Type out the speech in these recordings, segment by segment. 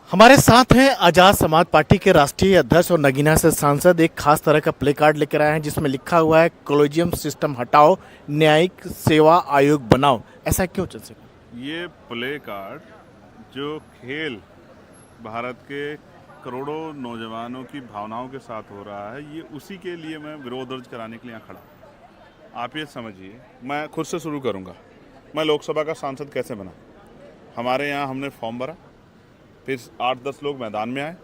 हमारे साथ हैं आजाद समाज पार्टी के राष्ट्रीय अध्यक्ष और नगीना से सांसद। एक खास तरह का प्ले कार्ड लेकर आए हैं जिसमें लिखा हुआ है कॉलेजियम सिस्टम हटाओ, न्यायिक सेवा आयोग बनाओ। ऐसा क्यों चल सके? ये प्ले कार्ड जो खेल भारत के करोड़ों नौजवानों की भावनाओं के साथ हो रहा है, ये उसी के लिए मैं विरोध दर्ज कराने के लिए यहाँ खड़ा। आप ये समझिए, मैं खुद से शुरू करूँगा। मैं लोकसभा का सांसद कैसे बना? हमारे यहाँ हमने फॉर्म भरा, फिर 8-10 लोग मैदान में आए,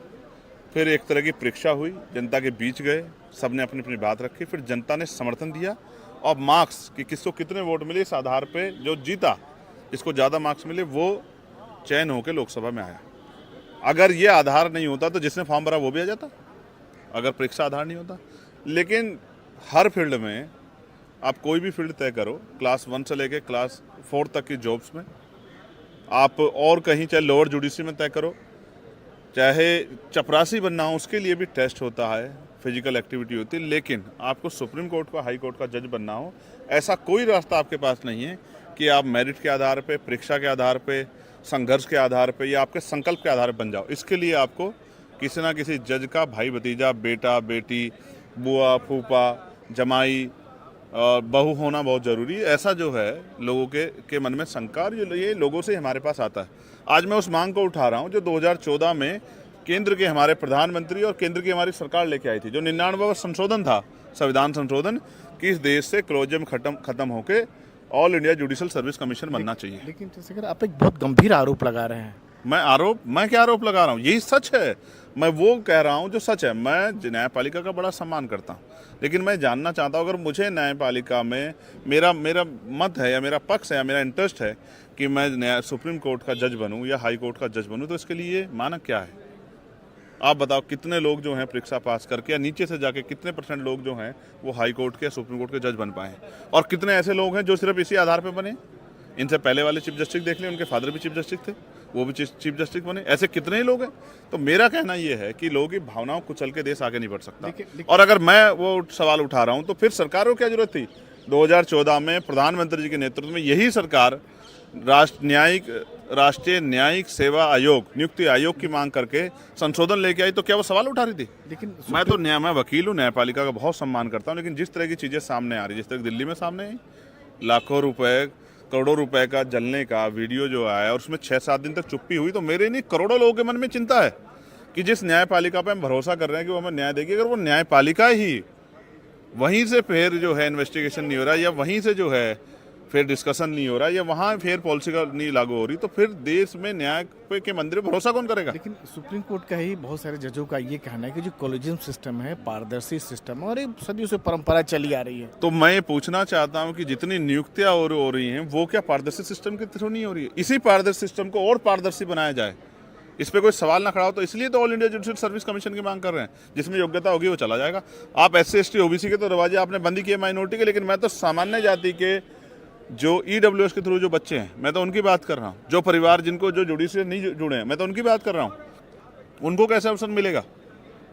फिर एक तरह की परीक्षा हुई, जनता के बीच गए, सबने अपनी अपनी बात रखी, फिर जनता ने समर्थन दिया और मार्क्स कि किसको कितने वोट मिले, इस आधार पे जो जीता, जिसको ज़्यादा मार्क्स मिले वो चयन होकर लोकसभा में आया। अगर ये आधार नहीं होता तो जिसने फॉर्म भरा वो भी आ जाता, अगर परीक्षा आधार नहीं होता। लेकिन हर फील्ड में आप कोई भी फील्ड तय करो, क्लास 1 से लेकर क्लास 4 तक की जॉब्स में आप, और कहीं चाहे लोअर जुडिशरी में तय करो, चाहे चपरासी बनना हो उसके लिए भी टेस्ट होता है, फिजिकल एक्टिविटी होती है। लेकिन आपको सुप्रीम कोर्ट का, हाई कोर्ट का जज बनना हो, ऐसा कोई रास्ता आपके पास नहीं है कि आप मेरिट के आधार पे, परीक्षा के आधार पे, संघर्ष के आधार पे या आपके संकल्प के आधार पर बन जाओ। इसके लिए आपको किसी ना किसी जज का भाई भतीजा, बेटा बेटी, बुआ फूफा, जमाई और बहू होना बहुत ज़रूरी है। ऐसा जो है लोगों के मन में शंका, ये लोगों से हमारे पास आता है। आज मैं उस मांग को उठा रहा हूँ जो 2014 में केंद्र के हमारे प्रधानमंत्री और केंद्र की हमारी सरकार लेके आई थी, जो 99वां संशोधन था, संविधान संशोधन, कि इस देश से कॉलेजियम खत्म होके all India judicial service commission बनना चाहिए। लेकिन चंद्रशेखर, आप एक बहुत गंभीर आरोप लगा रहे हैं। मैं क्या आरोप लगा रहा हूँ? यही सच है। मैं वो कह रहा हूँ जो सच है। मैं न्यायपालिका का बड़ा सम्मान करता हूँ, लेकिन मैं जानना चाहता हूँ, अगर मुझे न्यायपालिका में मेरा मत है या मेरा पक्ष है या मेरा इंटरेस्ट है कि मैं सुप्रीम कोर्ट का जज बनूँ या हाई कोर्ट का जज बनूँ, तो इसके लिए मानक क्या है? आप बताओ, कितने लोग जो हैं परीक्षा पास करके या नीचे से जाके कितने % लोग जो हैं वो हाई कोर्ट के, सुप्रीम कोर्ट के जज बन पाए, और कितने ऐसे लोग हैं जो सिर्फ इसी आधार पर बने? इनसे पहले वाले चीफ जस्टिस देख लें, उनके फादर भी चीफ जस्टिस थे, वो भी चीफ जस्टिस बने। ऐसे कितने ही लोग हैं। तो मेरा कहना ये है कि लोगों की भावनाओं को कुचल के देश आगे नहीं बढ़ सकता। और अगर मैं वो सवाल उठा रहा हूं तो फिर सरकार को क्या जरूरत थी? 2014 में प्रधानमंत्री जी के नेतृत्व में यही सरकार राष्ट्रीय न्यायिक सेवा आयोग, नियुक्ति आयोग की मांग करके संशोधन लेके आई, तो क्या वो सवाल उठा रही थी? लेकिन मैं वकील हूँ, न्यायपालिका का बहुत सम्मान करता हूँ, लेकिन जिस तरह की चीज़ें सामने आ रही, जिस तरह दिल्ली में सामने आई, लाखों रुपए, करोड़ों रुपए का जलने का वीडियो जो आया और उसमें 6-7 दिन तक चुप्पी हुई, तो मेरे नहीं करोड़ों लोगों के मन में चिंता है कि जिस न्यायपालिका पे हम भरोसा कर रहे हैं कि वो हमें न्याय देगी, अगर वो न्यायपालिका ही वहीं से फिर जो है इन्वेस्टिगेशन नहीं हो रहा, या वहीं से जो है फिर डिस्कशन नहीं हो रहा, या वहाँ फिर पॉलिसी का नहीं लागू हो रही, तो फिर देश में न्याय के मंदिर में भरोसा कौन करेगा? लेकिन सुप्रीम कोर्ट का ही बहुत सारे जजों का ये कहना है कि जो कॉलेजियम सिस्टम है पारदर्शी सिस्टम है और ये सदियों से परंपरा चली आ रही है। तो मैं पूछना चाहता हूं कि जितनी नियुक्तियां हो रही हैं वो क्या पारदर्शी सिस्टम के थ्रू नहीं हो रही है? इसी पारदर्शी सिस्टम को और पारदर्शी बनाया जाए, इस पर कोई सवाल ना खड़ा हो। तो इसलिए तो all India judicial service commission की मांग कर रहे हैं। जिसमें योग्यता होगी वो चला जाएगा। आप SC ST OBC के तो दरवाजे आपने बंद किए, माइनॉरिटी के, लेकिन मैं तो सामान्य जाति के जो EWS के थ्रू जो बच्चे हैं, मैं तो उनकी बात कर रहा हूँ। जो परिवार जिनको जो जुडिशियल नहीं जुड़े हैं, मैं तो उनकी बात कर रहा हूँ। उनको कैसे अवसर मिलेगा?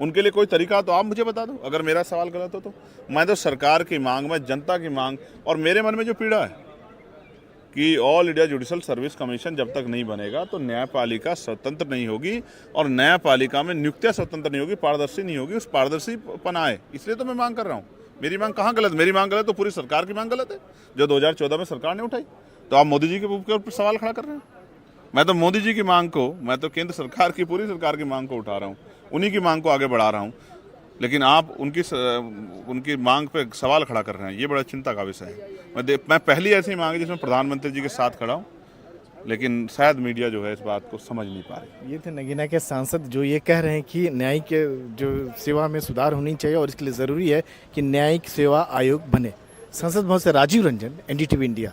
उनके लिए कोई तरीका तो आप मुझे बता दो, अगर मेरा सवाल गलत हो तो। मैं तो सरकार की मांग, मैं जनता की मांग, और मेरे मन में जो पीड़ा है कि all India judicial service commission जब तक नहीं बनेगा तो न्यायपालिका स्वतंत्र नहीं होगी, और न्यायपालिका में नियुक्तियां स्वतंत्र नहीं होगी, पारदर्शी नहीं होगी। उस पारदर्शीपन आए, इसलिए तो मैं मांग कर रहा हूँ। मेरी मांग कहाँ गलत? मेरी मांग गलत तो पूरी सरकार की मांग गलत है जो 2014 में सरकार ने उठाई। तो आप मोदी जी के ऊपर सवाल खड़ा कर रहे हैं। मैं तो मोदी जी की मांग को, मैं तो केंद्र सरकार की, पूरी सरकार की मांग को उठा रहा हूँ, उन्हीं की मांग को आगे बढ़ा रहा हूँ। लेकिन आप उनकी मांग पे सवाल खड़ा कर रहे हैं, ये बड़ा चिंता का विषय है। मैं पहली ऐसी मांग है जिसमें प्रधानमंत्री जी के साथ खड़ा हूँ, लेकिन शायद मीडिया जो है इस बात को समझ नहीं पा रही। ये थे नगीना के सांसद जो ये कह रहे हैं कि न्यायिक जो सेवा में सुधार होनी चाहिए और इसके लिए ज़रूरी है कि न्यायिक सेवा आयोग बने। सांसद महोदय राजीव रंजन, NDTV इंडिया।